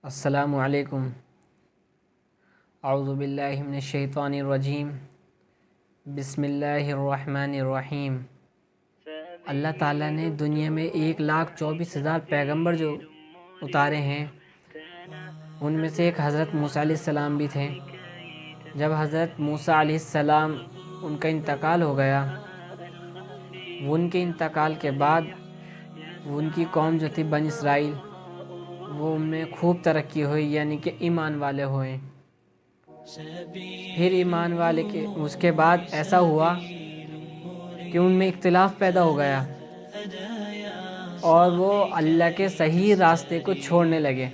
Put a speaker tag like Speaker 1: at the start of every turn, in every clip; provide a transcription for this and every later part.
Speaker 1: السلام علیکم۔ اعوذ باللہ من الشیطان الرجیم، بسم اللہ الرحمن الرحیم۔ اللہ تعالیٰ نے دنیا میں 1,24,000 پیغمبر جو اتارے ہیں، ان میں سے ایک حضرت موسیٰ علیہ السلام بھی تھے۔ جب حضرت موسیٰ علیہ السلام ان کا انتقال ہو گیا، ان کے انتقال کے بعد ان کی قوم جو تھی بنی اسرائیل، وہ ان میں خوب ترقی ہوئی، یعنی کہ ایمان والے ہوئے۔ پھر ایمان والے کے اس کے بعد ایسا ہوا کہ ان میں اختلاف پیدا ہو گیا اور وہ اللہ کے صحیح راستے کو چھوڑنے لگے،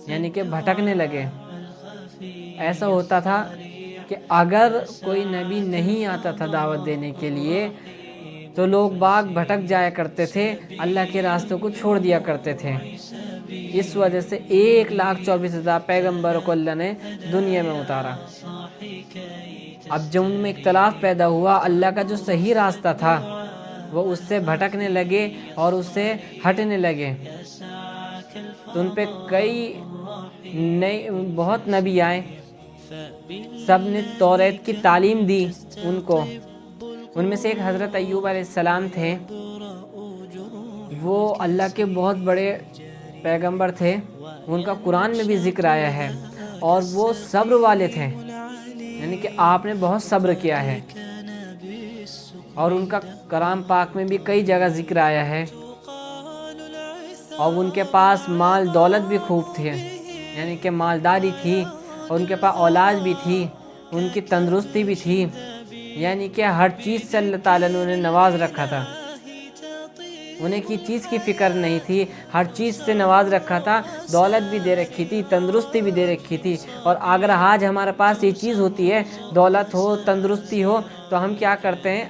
Speaker 1: یعنی کہ بھٹکنے لگے۔ ایسا ہوتا تھا کہ اگر کوئی نبی نہیں آتا تھا دعوت دینے کے لیے تو لوگ باغ بھٹک جایا کرتے تھے، اللہ کے راستوں کو چھوڑ دیا کرتے تھے۔ اس وجہ سے 1,24,000 پیغمبروں کو اللہ نے دنیا میں اتارا۔ اب جب ان میں اختلاف پیدا ہوا، اللہ کا جو صحیح راستہ تھا وہ اس سے بھٹکنے لگے اور اس سے ہٹنے لگے، تو ان پہ بہت نبی آئے، سب نے توریت کی تعلیم دی ان کو۔ ان میں سے ایک حضرت ایوب علیہ السلام تھے، وہ اللہ کے بہت بڑے پیغمبر تھے، ان کا قرآن میں بھی ذکر آیا ہے، اور وہ صبر والے تھے، یعنی کہ آپ نے بہت صبر کیا ہے، اور ان کا کلام پاک میں بھی کئی جگہ ذکر آیا ہے۔ اور ان کے پاس مال دولت بھی خوب تھی، یعنی کہ مالداری تھی، اور ان کے پاس اولاد بھی تھی، ان کی تندرستی بھی تھی، یعنی کہ ہر چیز سے اللہ تعالیٰ نے انہیں نواز رکھا تھا۔ انہیں کی چیز کی فکر نہیں تھی، ہر چیز سے نواز رکھا تھا، دولت بھی دے رکھی تھی، تندرستی بھی دے رکھی تھی۔ اور اگر آج ہمارے پاس یہ چیز ہوتی ہے، دولت ہو، تندرستی ہو، تو ہم کیا کرتے ہیں؟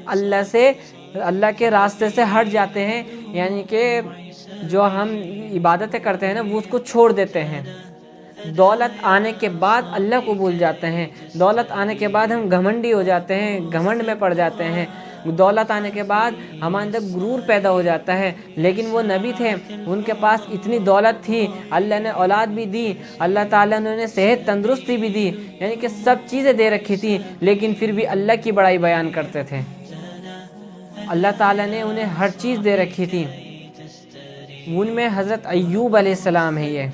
Speaker 1: اللہ کے راستے سے ہٹ جاتے ہیں، یعنی کہ جو ہم عبادتیں کرتے ہیں نا، وہ اس کو چھوڑ دیتے ہیں۔ دولت آنے کے بعد اللہ کو بھول جاتے ہیں، دولت آنے کے بعد ہم گھمنڈی ہو جاتے ہیں، گھمنڈ میں پڑ جاتے ہیں، دولت آنے کے بعد ہمارے اندر غرور پیدا ہو جاتا ہے۔ لیکن وہ نبی تھے، ان کے پاس اتنی دولت تھی، اللہ نے اولاد بھی دی، اللہ تعالیٰ نے انہیں صحت تندرستی بھی دی، یعنی کہ سب چیزیں دے رکھی تھی، لیکن پھر بھی اللہ کی بڑائی بیان کرتے تھے۔ اللہ تعالیٰ نے انہیں ہر چیز دے رکھی تھی۔ ان میں حضرت ایوب علیہ السلام ہے یہ۔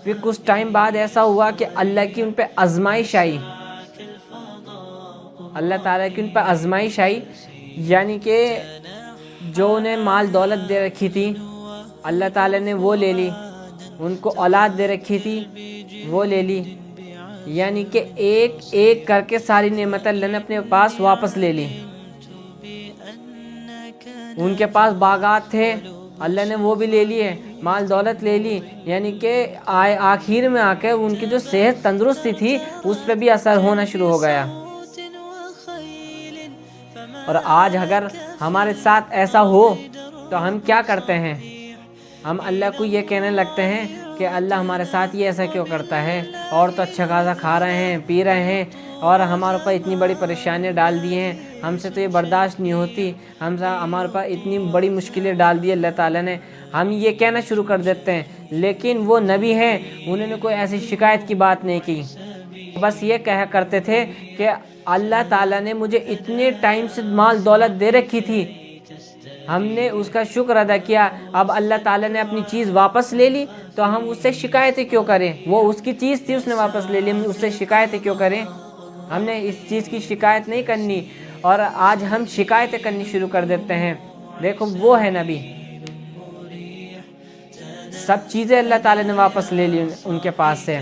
Speaker 1: پھر کچھ ٹائم بعد ایسا ہوا کہ اللہ کی ان پہ آزمائش آئی، اللہ تعالیٰ کی ان پہ آزمائش آئی، یعنی کہ جو انہیں مال دولت دے رکھی تھی اللہ تعالیٰ نے وہ لے لی، ان کو اولاد دے رکھی تھی وہ لے لی، یعنی کہ ایک ایک کر کے ساری نعمت اللہ نے اپنے پاس واپس لے لی۔ ان کے پاس باغات تھے، اللہ نے وہ بھی لے لیے، مال دولت لے لی، یعنی کہ آخر میں آ کے ان کی جو صحت تندرستی تھی اس پہ بھی اثر ہونا شروع ہو گیا۔ اور آج اگر ہمارے ساتھ ایسا ہو تو ہم کیا کرتے ہیں؟ ہم اللہ کو یہ کہنے لگتے ہیں کہ اللہ ہمارے ساتھ یہ ایسا کیوں کرتا ہے، اور تو اچھا خاصا کھا رہے ہیں، پی رہے ہیں، اور ہمارے اوپر اتنی بڑی پریشانیاں ڈال دی ہیں، ہم سے تو یہ برداشت نہیں ہوتی، ہمارے اوپر اتنی بڑی مشکلیں ڈال دی اللہ تعالیٰ نے، ہم یہ کہنا شروع کر دیتے ہیں۔ لیکن وہ نبی ہیں، انہوں نے کوئی ایسی شکایت کی بات نہیں کی، بس یہ کہا کرتے تھے کہ اللہ تعالیٰ نے مجھے اتنے ٹائم سے مال دولت دے رکھی تھی، ہم نے اس کا شکر ادا کیا، اب اللہ تعالیٰ نے اپنی چیز واپس لے لی تو ہم اس سے شکایتیں کیوں کریں؟ وہ اس کی چیز تھی، اس نے واپس لے لی، ہم اس سے شکایتیں کیوں کریں؟ ہم نے اس چیز کی شکایت نہیں کرنی، اور آج ہم شکایتیں کرنی شروع کر دیتے ہیں۔ دیکھو وہ ہے نبی، سب چیزیں اللہ تعالیٰ نے واپس لے لی ان کے پاس سے۔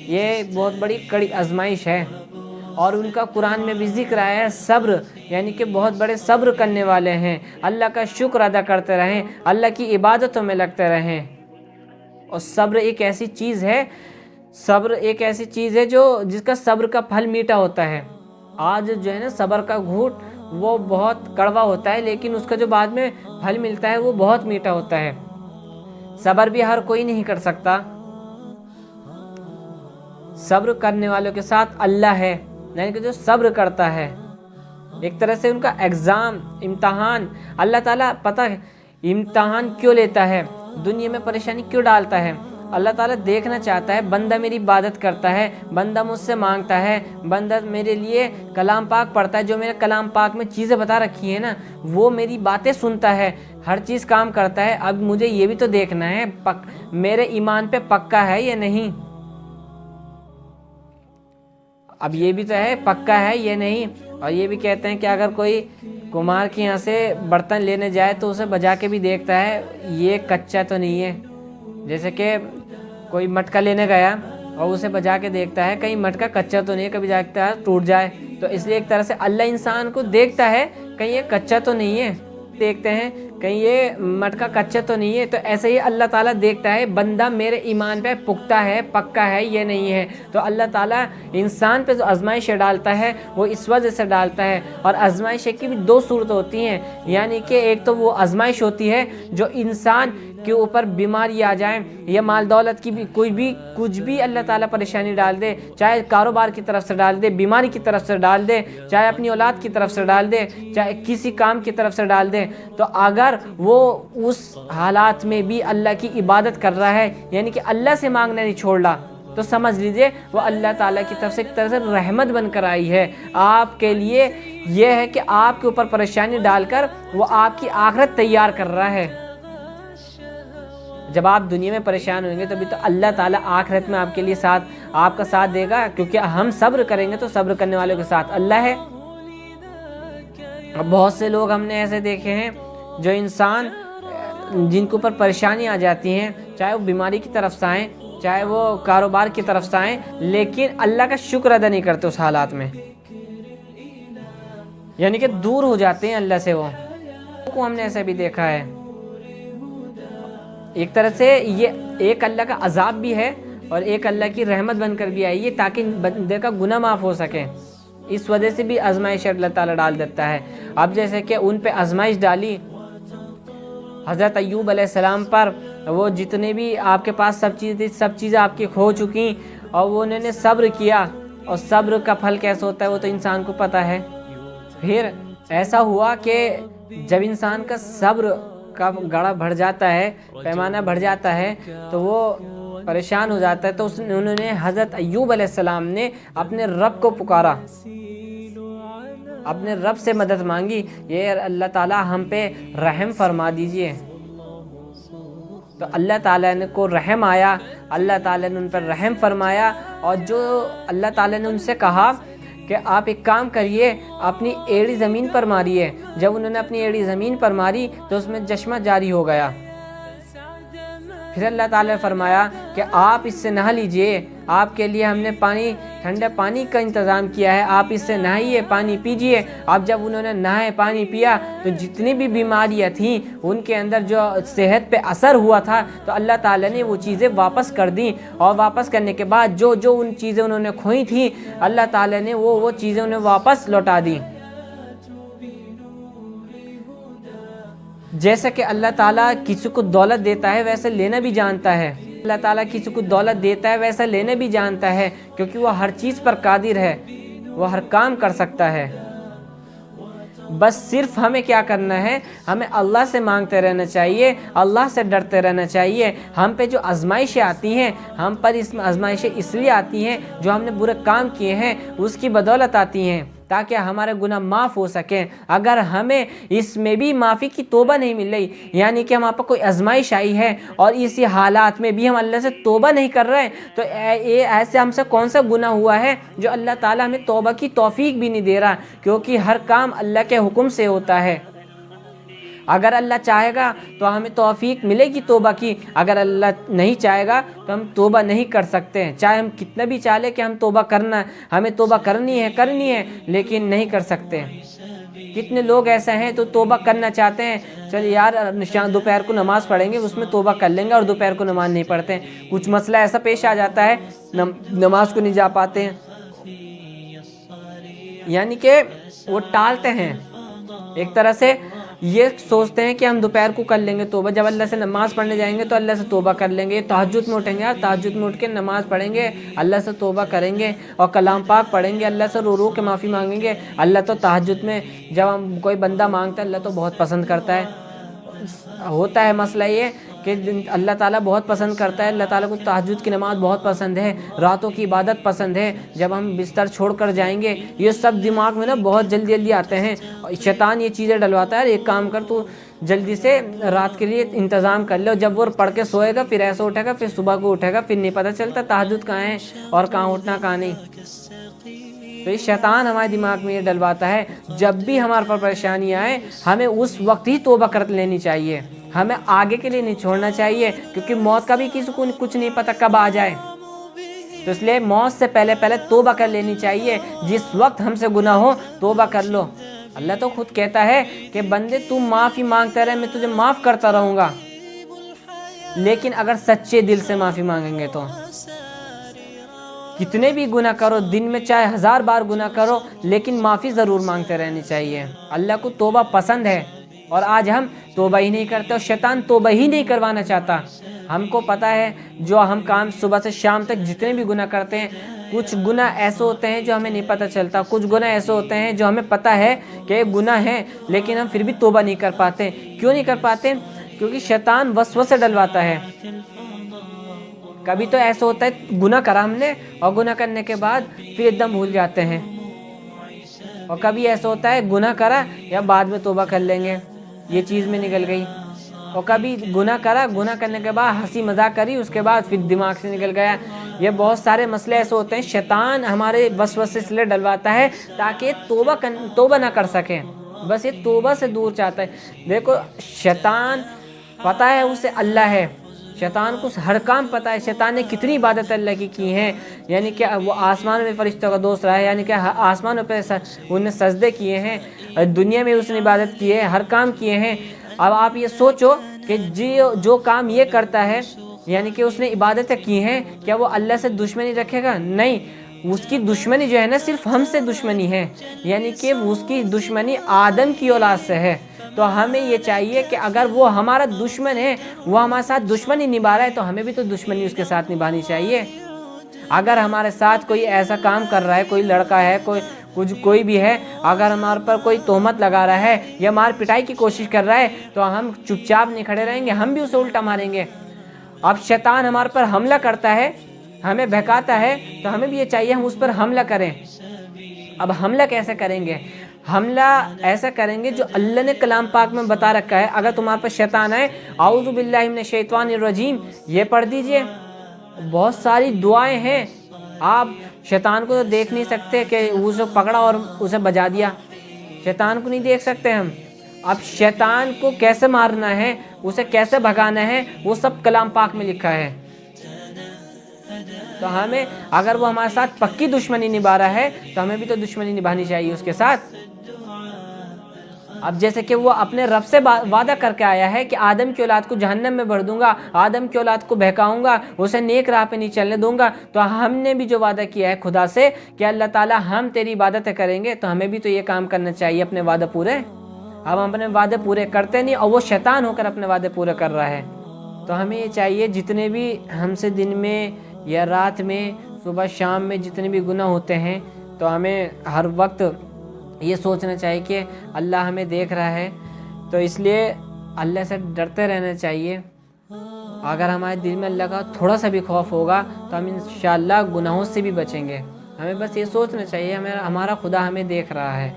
Speaker 1: یہ بہت بڑی کڑی آزمائش ہے، اور ان کا قرآن میں بھی ذکر آیا ہے صبر، یعنی کہ بہت بڑے صبر کرنے والے ہیں، اللہ کا شکر ادا کرتے رہیں، اللہ کی عبادتوں میں لگتے رہیں۔ اور صبر ایک ایسی چیز ہے جس کا صبر کا پھل میٹھا ہوتا ہے۔ آج جو ہے نا صبر کا گھونٹ وہ بہت کڑوا ہوتا ہے، لیکن اس کا جو بعد میں پھل ملتا ہے وہ بہت میٹھا ہوتا ہے۔ صبر بھی ہر کوئی نہیں کر سکتا، صبر کرنے والوں کے ساتھ اللہ ہے، یعنی کہ جو صبر کرتا ہے۔ ایک طرح سے ان کا امتحان اللہ تعالیٰ پتہ ہے امتحان کیوں لیتا ہے، دنیا میں پریشانی کیوں ڈالتا ہے؟ اللہ تعالیٰ دیکھنا چاہتا ہے بندہ میری عبادت کرتا ہے، بندہ مجھ سے مانگتا ہے، بندہ میرے لیے کلام پاک پڑھتا ہے، جو میرے کلام پاک میں چیزیں بتا رکھی ہیں نا وہ میری باتیں سنتا ہے، ہر چیز کام کرتا ہے۔ اب مجھے یہ بھی تو دیکھنا ہے میرے ایمان پہ پکا ہے یا نہیں، اب یہ بھی تو ہے پکا ہے یا نہیں۔ اور یہ بھی کہتے ہیں کہ اگر کوئی کمہار کے یہاں سے برتن لینے جائے تو اسے بجا کے بھی دیکھتا ہے یہ کچا تو نہیں ہے، جیسے کہ کوئی مٹکا لینے گیا اور اسے بجا کے دیکھتا ہے کہیں مٹکا کچا تو نہیں ہے، کبھی جاگتا ہے ٹوٹ جائے، تو اس لیے ایک طرح سے اللہ انسان کو دیکھتا ہے کہیں یہ کچا تو نہیں ہے، دیکھتے ہیں کہیں یہ مٹکا کچا تو نہیں ہے، تو ایسے ہی اللہ تعالیٰ دیکھتا ہے بندہ میرے ایمان پہ پختہ ہے، پکا ہے یہ نہیں ہے۔ تو اللہ تعالیٰ انسان پہ جو آزمائش ڈالتا ہے وہ اس وجہ سے ڈالتا ہے، اور آزمائش کی بھی دو صورت ہوتی ہیں، یعنی کہ ایک تو وہ آزمائش ہوتی ہے جو انسان کے اوپر بیماری آ جائیں یا مال دولت کی بھی کچھ بھی اللہ تعالیٰ پریشانی ڈال دے، چاہے کاروبار کی طرف سے ڈال دے، بیماری کی طرف سے ڈال دے، چاہے اپنی اولاد کی طرف سے ڈال دے، چاہے کسی کام کی طرف سے ڈال دے، تو اگر وہ اس حالات میں بھی اللہ کی عبادت کر رہا ہے، یعنی کہ اللہ سے مانگنا نہیں چھوڑ رہا، تو سمجھ لیجئے وہ اللہ تعالیٰ کی طرف سے ایک طرح سے رحمت بن کر آئی ہے آپ کے لیے۔ یہ ہے کہ آپ کے اوپر پریشانی ڈال کر وہ آپ کی آخرت تیار کر رہا ہے۔ جب آپ دنیا میں پریشان ہوئیں گے تبھی تو اللہ تعالیٰ آخرت میں آپ کے لیے آپ کا ساتھ دے گا، کیونکہ ہم صبر کریں گے تو صبر کرنے والوں کے ساتھ اللہ ہے۔ بہت سے لوگ ہم نے ایسے دیکھے ہیں جو انسان جن کے اوپر پریشانی آ جاتی ہیں، چاہے وہ بیماری کی طرف سے آئیں، چاہے وہ کاروبار کی طرف سے آئیں، لیکن اللہ کا شکر ادا نہیں کرتے اس حالات میں، یعنی کہ دور ہو جاتے ہیں اللہ سے۔ وہ ہم نے ایسا بھی دیکھا ہے۔ ایک طرح سے یہ ایک اللہ کا عذاب بھی ہے اور ایک اللہ کی رحمت بن کر بھی آئی ہے تاکہ بندے کا گناہ معاف ہو سکے، اس وجہ سے بھی آزمائش اللہ تعالیٰ ڈال دیتا ہے۔ اب جیسے کہ ان پہ آزمائش ڈالی حضرت ایوب علیہ السلام پر، وہ جتنے بھی آپ کے پاس سب چیزیں آپ کی کھو چکی، اور وہ انہوں نے صبر کیا، اور صبر کا پھل کیسا ہوتا ہے وہ تو انسان کو پتہ ہے۔ پھر ایسا ہوا کہ جب انسان کا صبر کا گڑھا بڑھ جاتا ہے، پیمانہ بڑھ جاتا ہے، تو وہ پریشان ہو جاتا ہے، تو انہوں نے حضرت ایوب علیہ السلام نے اپنے رب کو پکارا، اپنے رب سے مدد مانگی، یہ اللہ تعالیٰ ہم پہ رحم فرما دیجئے۔ تو اللہ تعالیٰ نے کو رحم آیا، اللہ تعالیٰ نے ان پر رحم فرمایا، اور جو اللہ تعالیٰ نے ان سے کہا کہ آپ ایک کام کریے، اپنی ایڑی زمین پر ماریے، جب انہوں نے اپنی ایڑی زمین پر ماری تو اس میں چشمہ جاری ہو گیا۔ پھر اللہ تعالیٰ نے فرمایا کہ آپ اس سے نہا لیجئے، آپ کے لیے ہم نے ٹھنڈے پانی کا انتظام کیا ہے، آپ اس سے نہائیے، پانی پیجئے۔ اب جب انہوں نے نہائے، پانی پیا، تو جتنی بھی بیماریاں تھیں ان کے اندر جو صحت پہ اثر ہوا تھا، تو اللہ تعالیٰ نے وہ چیزیں واپس کر دیں، اور واپس کرنے کے بعد جو ان چیزیں انہوں نے کھوئی تھیں اللہ تعالیٰ نے وہ چیزیں انہیں واپس لوٹا دیں۔ جیسا کہ اللہ تعالیٰ کسی کو دولت دیتا ہے ویسے لینا بھی جانتا ہے، اللہ تعالیٰ کسی کو دولت دیتا ہے ویسا لینا بھی جانتا ہے، کیونکہ وہ ہر چیز پر قادر ہے، وہ ہر کام کر سکتا ہے۔ بس صرف ہمیں کیا کرنا ہے، ہمیں اللہ سے مانگتے رہنا چاہیے، اللہ سے ڈرتے رہنا چاہیے۔ ہم پہ جو آزمائشیں آتی ہیں، ہم پر اس آزمائشیں اس لیے آتی ہیں جو ہم نے برے کام کیے ہیں اس کی بدولت آتی ہیں، تاکہ ہمارے گناہ معاف ہو سکیں۔ اگر ہمیں اس میں بھی معافی کی توبہ نہیں مل رہی، یعنی کہ ہمارے پر کوئی آزمائش آئی ہے اور اسی حالات میں بھی ہم اللہ سے توبہ نہیں کر رہے، تو ایسے ہم سے کون سا گناہ ہوا ہے جو اللہ تعالیٰ ہمیں توبہ کی توفیق بھی نہیں دے رہا، کیونکہ ہر کام اللہ کے حکم سے ہوتا ہے۔ اگر اللہ چاہے گا تو ہمیں توفیق ملے گی توبہ کی، اگر اللہ نہیں چاہے گا تو ہم توبہ نہیں کر سکتے، چاہے ہم کتنا بھی چاہے کہ ہمیں توبہ کرنی ہے لیکن نہیں کر سکتے۔ کتنے لوگ ایسے ہیں تو توبہ کرنا چاہتے ہیں، چل یار دوپہر کو نماز پڑھیں گے اس میں توبہ کر لیں گے، اور دوپہر کو نماز نہیں پڑھتے، کچھ مسئلہ ایسا پیش آ جاتا ہے نماز کو نہیں جا پاتے ہیں، یعنی کہ وہ ٹالتے ہیں، ایک طرح سے یہ سوچتے ہیں کہ ہم دوپہر کو کر لیں گے توبہ، جب اللہ سے نماز پڑھنے جائیں گے تو اللہ سے توبہ کر لیں گے، تہجد میں اٹھیں گے، تہجد میں اٹھ کے نماز پڑھیں گے، اللہ سے توبہ کریں گے اور کلام پاک پڑھیں گے، اللہ سے رو کے معافی مانگیں گے۔ اللہ تو تہجد میں جب ہم کوئی بندہ مانگتا ہے اللہ تو بہت پسند کرتا ہے۔ ہوتا ہے مسئلہ یہ کہ اللہ تعالیٰ بہت پسند کرتا ہے، اللہ تعالیٰ کو تہجد کی نماز بہت پسند ہے، راتوں کی عبادت پسند ہے، جب ہم بستر چھوڑ کر جائیں گے، یہ سب دماغ میں نا بہت جلدی جلدی آتے ہیں. شیطان یہ چیزیں ڈلواتا ہے، ایک کام کر تو جلدی سے رات کے لیے انتظام کر لو. جب وہ پڑھ کے سوئے گا پھر ایسا اٹھے گا، پھر صبح کو اٹھے گا، پھر نہیں پتہ چلتا تہجد کہاں ہے اور کہاں اٹھنا کہاں نہیں. تو یہ شیطان ہمارے دماغ میں یہ ڈلواتا ہے. جب بھی ہمارے پر پریشانی آئے ہمیں اس وقت ہی توبہ کر لینی چاہیے، ہمیں آگے کے لیے نہیں چھوڑنا چاہیے، کیونکہ موت کا بھی کسی کو کچھ نہیں پتہ کب آ جائے. تو اس لیے موت سے پہلے توبہ کر لینی چاہیے. جس وقت ہم سے گناہ ہو توبہ کر لو. اللہ تو خود کہتا ہے کہ بندے تم معافی مانگتا رہے، میں تجھے معاف کرتا رہوں گا. لیکن اگر سچے دل سے معافی مانگیں گے تو کتنے بھی گناہ کرو، دن میں چاہے 1000 بار گناہ کرو، لیکن معافی ضرور مانگتے رہنی چاہیے. اللہ کو توبہ پسند ہے، اور آج ہم توبہ ہی نہیں کرتے، اور شیطان توبہ ہی نہیں کروانا چاہتا. ہم کو پتہ ہے جو ہم کام صبح سے شام تک جتنے بھی گناہ کرتے ہیں، کچھ گناہ ایسے ہوتے ہیں جو ہمیں نہیں پتہ چلتا، کچھ گناہ ایسے ہوتے ہیں جو ہمیں پتہ ہے کہ گناہ ہیں، لیکن ہم پھر بھی توبہ نہیں کر پاتے. کیوں نہیں کر پاتے؟ کیونکہ شیطان وسوسے ڈلواتا ہے. کبھی تو ایسا ہوتا ہے گناہ کرا ہم نے، اور گناہ کرنے کے بعد پھر ایک دم بھول جاتے ہیں. اور کبھی ایسا ہوتا ہے گناہ کرا یا بعد میں توبہ کر لیں گے، یہ چیز میں نکل گئی. اور کبھی گناہ کرا، گناہ کرنے کے بعد ہنسی مذاق کری، اس کے بعد پھر دماغ سے نکل گیا. یہ بہت سارے مسئلے ایسے ہوتے ہیں، شیطان ہمارے وسوسے سے ڈلواتا ہے تاکہ توبہ نہ کر سکیں. بس یہ توبہ سے دور چاہتا ہے. دیکھو شیطان پتہ ہے اسے اللہ ہے، شیطان کو ہر کام پتہ ہے. شیطان نے کتنی عبادت اللہ کی ہیں، یعنی کہ وہ آسمان میں فرشتوں کا دوست رہا ہے، یعنی کہ آسمانوں پہ انہوں نے سجدے کیے ہیں، دنیا میں اس نے عبادت کی ہے، ہر کام کیے ہیں. اب آپ یہ سوچو کہ جو کام یہ کرتا ہے، یعنی کہ اس نے عبادتیں کی ہیں، کیا وہ اللہ سے دشمنی رکھے گا؟ نہیں. اس کی دشمنی جو ہے نا صرف ہم سے دشمنی ہے، یعنی کہ اس کی دشمنی آدم کی اولاد سے ہے. تو ہمیں یہ چاہیے کہ اگر وہ ہمارا دشمن ہے، وہ ہمارے ساتھ دشمنی نبھا رہا ہے، تو ہمیں بھی تو دشمنی اس کے ساتھ نبھانی چاہیے. اگر ہمارے ساتھ کوئی ایسا کام کر رہا ہے، کوئی لڑکا ہے، کوئی بھی ہے، اگر ہمارے پر کوئی تہمت لگا رہا ہے یا مار پٹائی کی کوشش کر رہا ہے، تو ہم چپ چاپ نہیں کھڑے رہیں گے، ہم بھی اسے الٹا ماریں گے. اب شیطان ہمارے پر حملہ کرتا ہے، ہمیں بہکاتا ہے، تو ہمیں بھی یہ چاہیے ہم اس پر حملہ کریں. اب حملہ کیسے کریں گے؟ حملہ ایسا کریں گے جو اللہ نے کلام پاک میں بتا رکھا ہے. اگر تمہارے پر شیطان آئے، اعوذ باللہ من الشیطان الرجیم، یہ پڑھ دیجئے. بہت ساری دعائیں ہیں. آپ شیطان کو تو دیکھ نہیں سکتے کہ اسے پکڑا اور اسے بجا دیا، شیطان کو نہیں دیکھ سکتے ہم. اب شیطان کو کیسے مارنا ہے، اسے کیسے بھگانا ہے، وہ سب کلام پاک میں لکھا ہے. تو ہمیں اگر وہ ہمارے ساتھ پکی دشمنی نبھا رہا ہے، تو ہمیں بھی تو دشمنی نبھانی چاہیے اس کے ساتھ. اب جیسے کہ وہ اپنے رب سے وعدہ کر کے آیا ہے کہ آدم کی اولاد کو جہنم میں بھر دوں گا، آدم کی اولاد کو بہکاؤں گا، اسے نیک راہ پہ نہیں چلنے دوں گا. تو ہم نے بھی جو وعدہ کیا ہے خدا سے کہ اللہ تعالیٰ ہم تیری عبادتیں کریں گے، تو ہمیں بھی تو یہ کام کرنا چاہیے، اپنے وعدے پورے. اب ہم اپنے وعدے پورے کرتے نہیں، اور وہ شیطان ہو کر اپنے وعدے پورے کر رہا ہے. تو ہمیں یہ چاہیے جتنے بھی ہم سے دن میں یا رات میں، صبح شام میں جتنے بھی گناہ ہوتے ہیں، تو ہمیں ہر وقت یہ سوچنا چاہیے کہ اللہ ہمیں دیکھ رہا ہے. تو اس لیے اللہ سے ڈرتے رہنا چاہیے. اگر ہمارے دل میں اللہ کا تھوڑا سا بھی خوف ہوگا تو ہم انشاءاللہ گناہوں سے بھی بچیں گے. ہمیں بس یہ سوچنا چاہیے ہمارا خدا ہمیں دیکھ رہا ہے،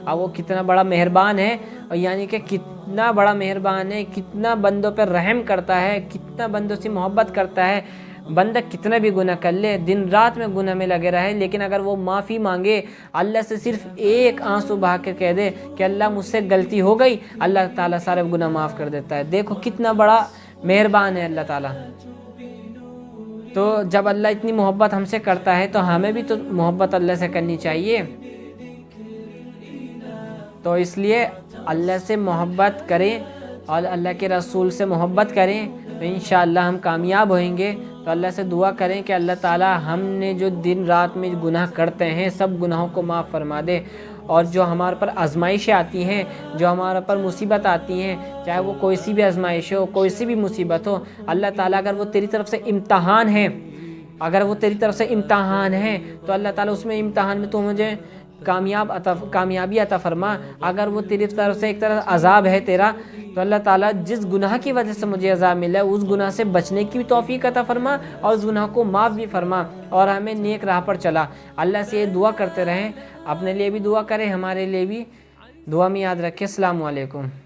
Speaker 1: اور وہ کتنا بڑا مہربان ہے، اور یعنی کہ کتنا بڑا مہربان ہے، کتنا بندوں پر رحم کرتا ہے، کتنا بندوں سے محبت کرتا ہے. بندہ کتنا بھی گناہ کر لے، دن رات میں گناہ میں لگے رہے، لیکن اگر وہ معافی مانگے، اللہ سے صرف ایک آنسو بہا کے کہہ دے کہ اللہ مجھ سے غلطی ہو گئی، اللہ تعالیٰ سارے گناہ معاف کر دیتا ہے. دیکھو کتنا بڑا مہربان ہے اللہ تعالیٰ. تو جب اللہ اتنی محبت ہم سے کرتا ہے، تو ہمیں بھی تو محبت اللہ سے کرنی چاہیے. تو اس لیے اللہ سے محبت کریں اور اللہ کے رسول سے محبت کریں، تو انشاءاللہ ہم کامیاب ہوئیں گے. تو اللہ سے دعا کریں کہ اللہ تعالیٰ ہم نے جو دن رات میں گناہ کرتے ہیں، سب گناہوں کو معاف فرما دے. اور جو ہمارے پر آزمائشیں آتی ہیں، جو ہمارے پر مصیبت آتی ہیں، چاہے وہ کوئی سی بھی آزمائش ہو، کوئی سی بھی مصیبت ہو، اللہ تعالیٰ اگر وہ تیری طرف سے امتحان ہے، تو اللہ تعالیٰ اس میں امتحان میں تو مجھے کامیابی عطا فرما، اگر وہ تیری طرف سے ایک طرح عذاب ہے تیرا، تو اللہ تعالیٰ جس گناہ کی وجہ سے مجھے عذاب ملا ہے اس گناہ سے بچنے کی بھی توفیق عطا فرما اور اس گناہ کو معاف بھی فرما اور ہمیں نیک راہ پر چلا۔ اللہ سے یہ دعا کرتے رہیں، اپنے لیے بھی دعا کریں، ہمارے لیے بھی دعا میں یاد رکھیں۔ السلام علیکم۔